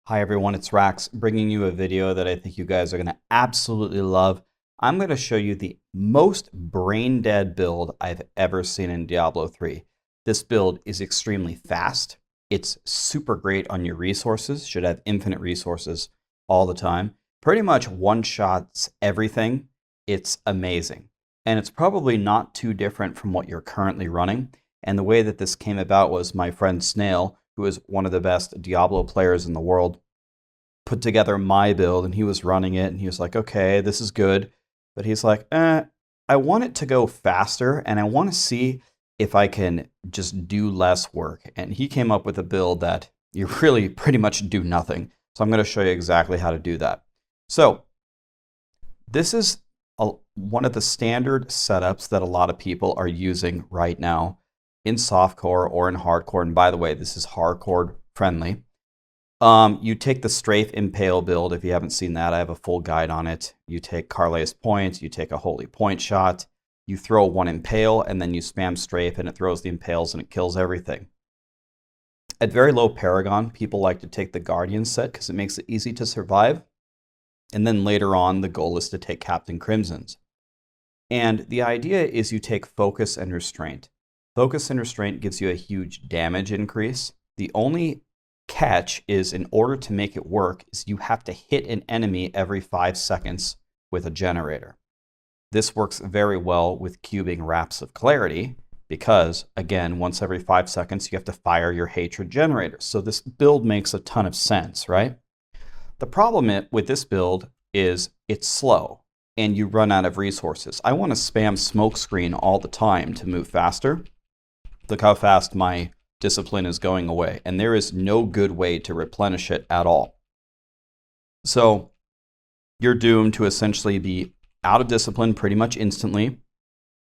Hi everyone, it's Rax bringing you a video that I think you guys are going to absolutely love. I'm going to show you the most brain dead build I've ever seen in Diablo 3. This build is extremely fast. It's super great on your resources, should have infinite resources all the time. Pretty much one-shots everything. It's amazing. And it's probably not too different from what you're currently running. And the way that this came about was my friend Snail, who is one of the best Diablo players in the world, put together my build and he was running it and he was like, okay, this is good. But he's like, I want it to go faster and I want to see if I can just do less work. And he came up with a build that you really pretty much do nothing. So I'm going to show you exactly how to do that. So this is one of the standard setups that a lot of people are using right now in softcore or in hardcore. And by the way, this is hardcore friendly. You take the Strafe Impale build. If you haven't seen that, I have a full guide on it. You take Carlay's Point, you take a Holy Point shot, you throw one Impale, and then you spam Strafe, and it throws the Impales, and it kills everything. At very low Paragon, people like to take the Guardian set because it makes it easy to survive. And then later on, the goal is to take Captain Crimson's. And the idea is you take Focus and Restraint. Focus and Restraint gives you a huge damage increase. The only catch is, in order to make it work, is you have to hit an enemy every 5 seconds with a generator. This works very well with cubing Wraps of Clarity because, again, once every 5 seconds, you have to fire your Hatred generator. So this build makes a ton of sense, right? The problem with this build is it's slow and you run out of resources. I want to spam Smokescreen all the time to move faster. Look how fast my discipline is going away, and there is no good way to replenish it at all. So you're doomed to essentially be out of discipline pretty much instantly,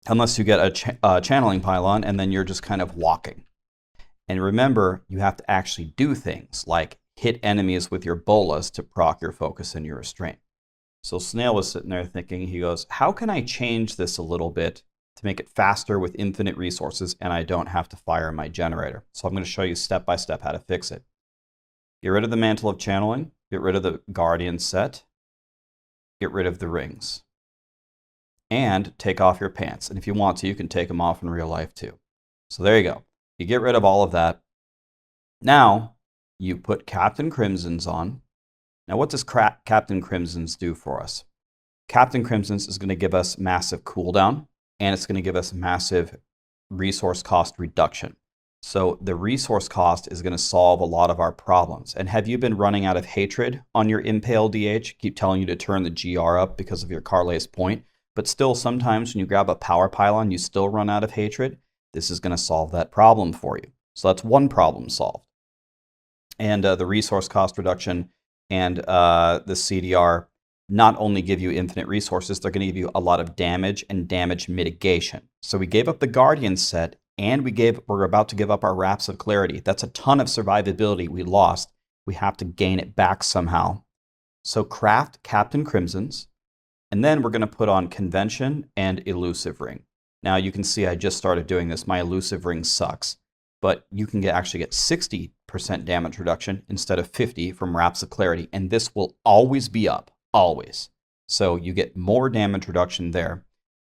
unless you get a channeling pylon, and then you're just kind of walking. And remember, you have to actually do things like hit enemies with your bolas to proc your focus and your restraint. So Snail was sitting there thinking, he goes, how can I change this a little bit to make it faster with infinite resources and I don't have to fire my generator? So I'm going to show you step by step how to fix it. Get rid of the Mantle of Channeling, get rid of the Guardian set, get rid of the rings, and take off your pants. And if you want to, you can take them off in real life too. So there you go. You get rid of all of that. Now you put Captain Crimson's on. Now what does Captain Crimson's do for us? Captain Crimson's is going to give us massive cooldown, and it's going to give us massive resource cost reduction. So the resource cost is going to solve a lot of our problems. And have you been running out of Hatred on your Impale DH? Keep telling you to turn the GR up because of your Carlay's Point. But still, sometimes when you grab a Power Pylon, you still run out of Hatred. This is going to solve that problem for you. So that's one problem solved. And the resource cost reduction and the CDR not only give you infinite resources, they're going to give you a lot of damage and damage mitigation. So we gave up the Guardian set, and we're about to give up our Wraps of Clarity. That's a ton of survivability we lost. We have to gain it back somehow. So craft Captain Crimson's, and then we're going to put on Convention and Elusive Ring. Now you can see I just started doing this. My Elusive Ring sucks, but you can actually get 60% damage reduction instead of 50 from Wraps of Clarity, and this will always be up. Always. So you get more damage reduction there.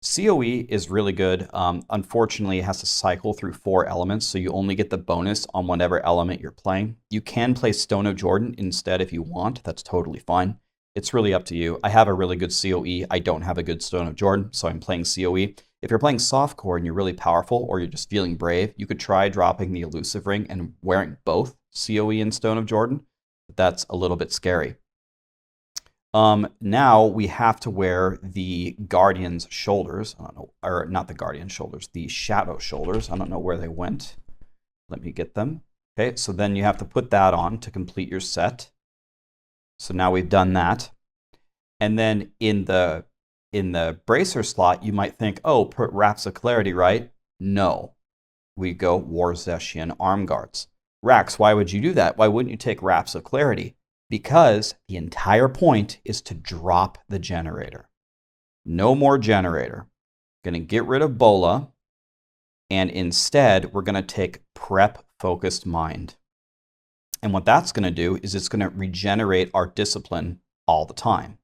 COE is really good. Unfortunately, it has to cycle through 4 elements, so you only get the bonus on whatever element you're playing. You can play Stone of Jordan instead if you want. That's totally fine. It's really up to you. I have a really good COE. I don't have a good Stone of Jordan, so I'm playing COE. If you're playing softcore and you're really powerful, or you're just feeling brave, you could try dropping the Elusive Ring and wearing both COE and Stone of Jordan. But that's a little bit scary. Now we have to wear the Guardian's shoulders. I don't know, or not the Guardian's shoulders, the Shadow shoulders. I don't know where they went. Let me get them. Okay, so then you have to put that on to complete your set. So now we've done that. And then in the bracer slot, you might think, oh, put Wraps of Clarity, right? No. We go War Zeshian Arm Guards. Rax, why would you do that? Why wouldn't you take Wraps of Clarity? Because the entire point is to drop the generator. No more generator. Going to get rid of Bola, and instead we're going to take Prep Focused Mind. And what that's going to do is it's going to regenerate our discipline all the time.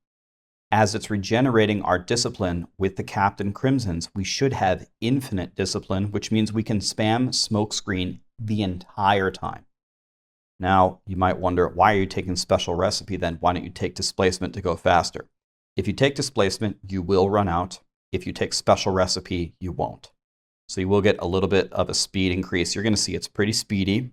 As it's regenerating our discipline with the Captain Crimsons, we should have infinite discipline, which means we can spam smokescreen the entire time. Now, you might wonder, why are you taking special recipe then? Why don't you take displacement to go faster? If you take displacement, you will run out. If you take special recipe, you won't. So you will get a little bit of a speed increase. You're going to see it's pretty speedy.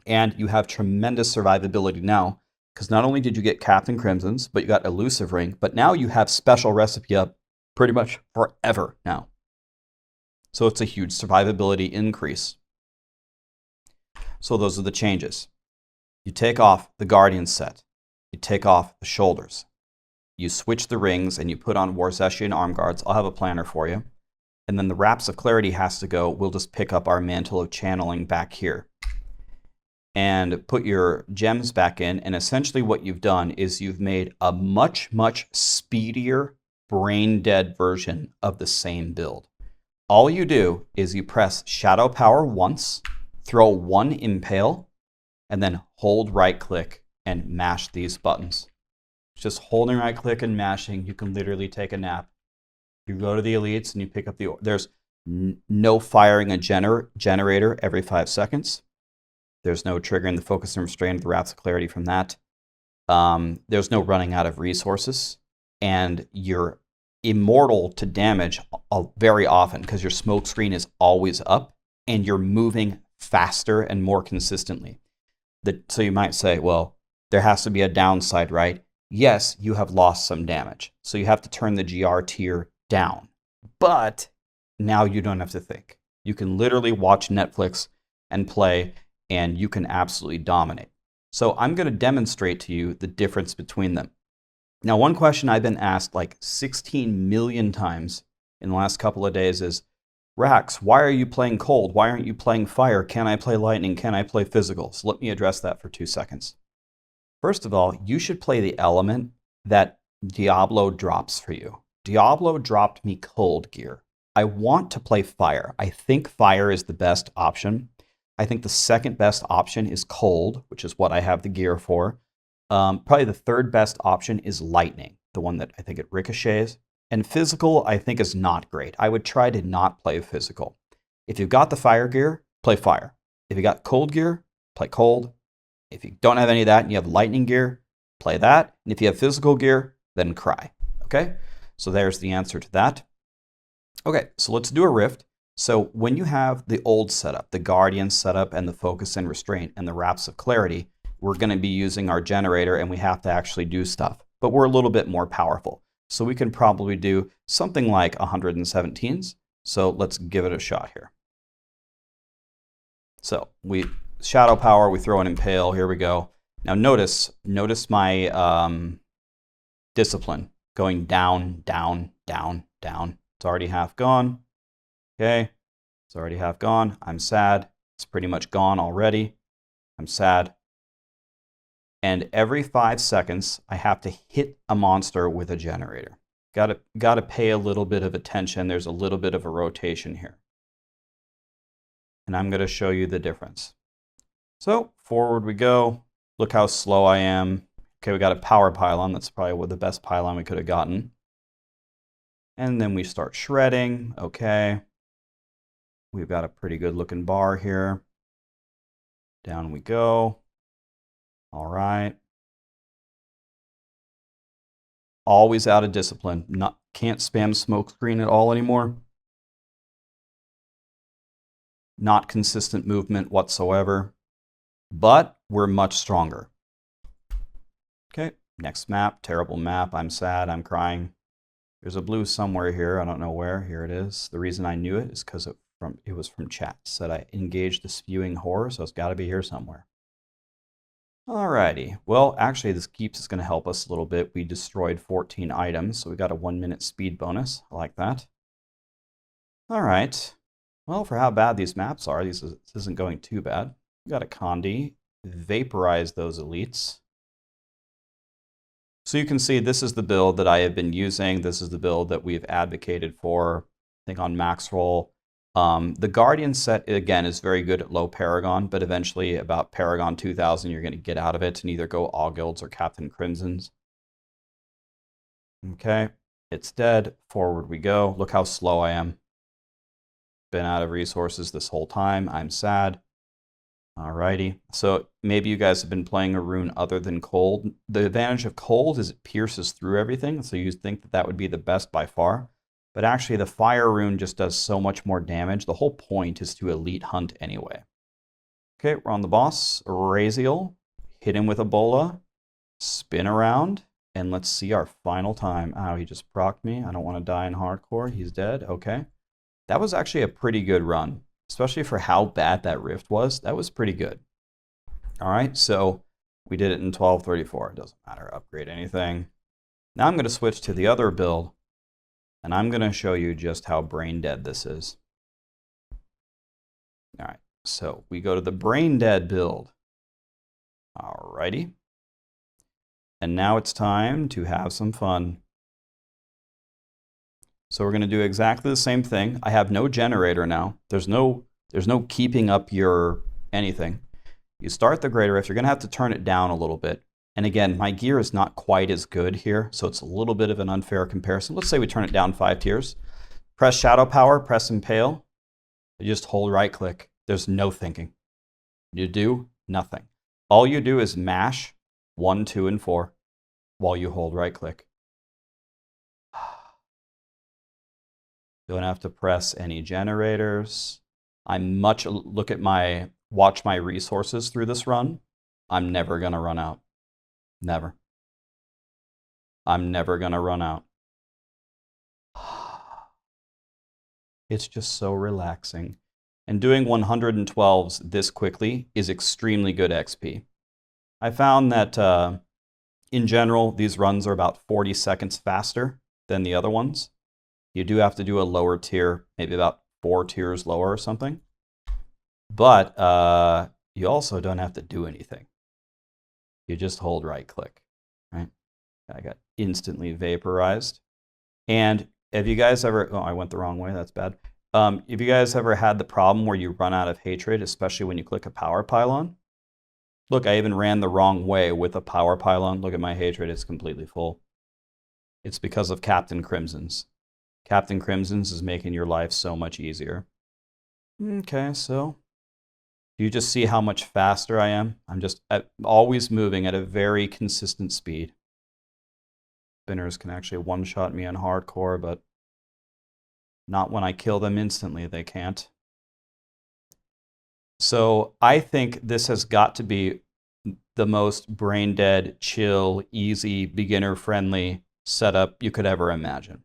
And you have tremendous survivability now, because not only did you get Captain Crimson's, but you got Elusive Ring, but now you have special recipe up pretty much forever now. So it's a huge survivability increase. So those are the changes. You take off the Guardian set. You take off the shoulders. You switch the rings and you put on Warzeshian arm guards. I'll have a planner for you. And then the Wraps of Clarity has to go. We'll just pick up our Mantle of Channeling back here. And put your gems back in. And essentially what you've done is you've made a much, much speedier, brain-dead version of the same build. All you do is you press Shadow Power once, throw one Impale, and then hold right-click and mash these buttons. Just holding right-click and mashing, you can literally take a nap. You go to the elites and you pick up the... There's no firing a generator every 5 seconds. There's no triggering the focus and restraint of the Wraps of Clarity from that. There's no running out of resources. And you're immortal to damage very often because your smoke screen is always up and you're moving faster and more consistently. So you might say, well, there has to be a downside, right? Yes, you have lost some damage. So you have to turn the GR tier down. But now you don't have to think. You can literally watch Netflix and play, and you can absolutely dominate. So I'm going to demonstrate to you the difference between them. Now, one question I've been asked like 16 million times in the last couple of days is, Rax, why are you playing cold? Why aren't you playing fire? Can I play lightning? Can I play physical? So let me address that for 2 seconds. First of all, you should play the element that Diablo drops for you. Diablo dropped me cold gear. I want to play fire. I think fire is the best option. I think the second best option is cold, which is what I have the gear for. Probably the third best option is lightning, the one that I think it ricochets. And physical, I think, is not great. I would try to not play physical. If you've got the fire gear, play fire. If you got cold gear, play cold. If you don't have any of that and you have lightning gear, play that. And if you have physical gear, then cry. Okay? So there's the answer to that. Okay, so let's do a rift. So when you have the old setup, the Guardian setup and the Focus and Restraint and the Wraps of Clarity, we're going to be using our generator and we have to actually do stuff. But we're a little bit more powerful. So we can probably do something like 117s. So let's give it a shot here. So we Shadow Power, we throw an Impale, here we go. Now notice my discipline going down, down, down, down. It's already half gone. Okay, it's already half gone. I'm sad. It's pretty much gone already. I'm sad. And every 5 seconds, I have to hit a monster with a generator. Got to pay a little bit of attention. There's a little bit of a rotation here. And I'm going to show you the difference. So forward we go. Look how slow I am. Okay, we got a power pylon. That's probably the best pylon we could have gotten. And then we start shredding. Okay. We've got a pretty good looking bar here. Down we go. All right. Always out of discipline. Can't spam smoke screen at all anymore. Not consistent movement whatsoever. But we're much stronger. Okay, next map. Terrible map. I'm sad. I'm crying. There's a blue somewhere here. I don't know where. Here it is. The reason I knew it is because it was from chat. It said I engaged the spewing horror, so it's got to be here somewhere. Alrighty. Well, actually, this keeps is going to help us a little bit. We destroyed 14 items, so we got a 1-minute speed bonus. I like that. All right. Well, for how bad these maps are, this isn't going too bad. We got a Condi. Vaporize those elites. So you can see this is the build that I have been using. This is the build that we've advocated for, I think, on Maxroll. The Guardian set, again, is very good at low Paragon, but eventually about Paragon 2000, you're going to get out of it and either go All Guilds or Captain Crimson's. Okay, it's dead. Forward we go. Look how slow I am. Been out of resources this whole time. I'm sad. Alrighty. So maybe you guys have been playing a rune other than Cold. The advantage of Cold is it pierces through everything, so you think that that would be the best by far. But actually, the Fire rune just does so much more damage. The whole point is to elite hunt anyway. Okay, we're on the boss. Raziel. Hit him with Ebola. Spin around. And let's see our final time. Oh, he just procced me. I don't want to die in hardcore. He's dead. Okay. That was actually a pretty good run, especially for how bad that rift was. That was pretty good. All right, so we did it in 12:34. It doesn't matter. Upgrade anything. Now I'm going to switch to the other build, and I'm going to show you just how brain dead this is. All right, so we go to the brain dead build. All righty. And now it's time to have some fun. So we're going to do exactly the same thing. I have no generator now. There's no keeping up your anything. You start the Greater Rift. You're going to have to turn it down a little bit. And again, my gear is not quite as good here, so it's a little bit of an unfair comparison. Let's say we turn it down 5 tiers. Press Shadow Power, press Impale. You just hold right click. There's no thinking. You do nothing. All you do is mash 1, 2, and 4 while you hold right click. Don't have to press any generators. Look at watch my resources through this run. I'm never gonna run out. Never. I'm never gonna run out. It's just so relaxing. And doing 112s this quickly is extremely good XP. I found that in general, these runs are about 40 seconds faster than the other ones. You do have to do a lower tier, maybe about 4 tiers lower or something. But you also don't have to do anything. You just hold right click, right? I got instantly vaporized. And have you guys ever, oh, I went the wrong way, that's bad. Have you guys ever had the problem where you run out of hatred, especially when you click a power pylon? Look, I even ran the wrong way with a power pylon. Look at my hatred, it's completely full. It's because of Captain Crimson's. Captain Crimson's is making your life so much easier. Okay, so do you just see how much faster I am? I'm just always moving at a very consistent speed. Spinners can actually one-shot me on hardcore, but not when I kill them instantly, they can't. So I think this has got to be the most brain-dead, chill, easy, beginner-friendly setup you could ever imagine.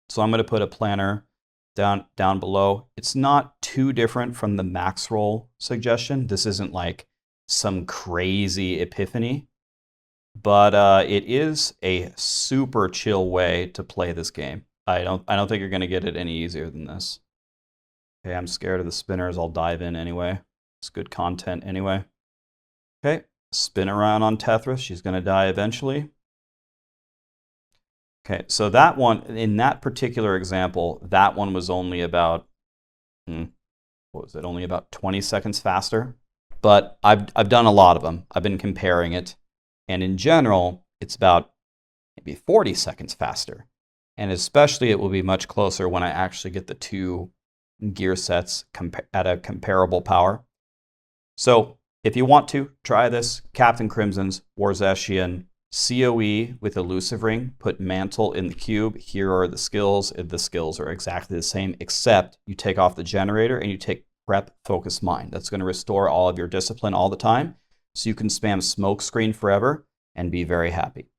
So I'm going to put a planner down below. It's not too different from the Maxroll suggestion. This isn't like some crazy epiphany, but it is a super chill way to play this game. I don't think you're going to get it any easier than this. Okay, I'm scared of the spinners. I'll dive in anyway. It's good content anyway. Okay, spin around on Tethris. She's going to die eventually. Okay, so that one, in that particular example, that one was only about, what was it, only about 20 seconds faster. But I've done a lot of them. I've been comparing it. And in general, it's about maybe 40 seconds faster. And especially it will be much closer when I actually get the 2 gear sets at a comparable power. So if you want to, try this. Captain Crimson's, Warzeshian, COE with Elusive Ring, put Mantle in the cube. Here are the skills. The skills are exactly the same, except you take off the generator and you take Prep Focus Mind. That's going to restore all of your discipline all the time, so you can spam Smokescreen forever and be very happy.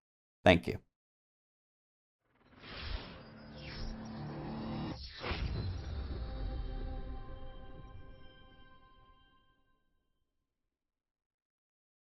Thank you.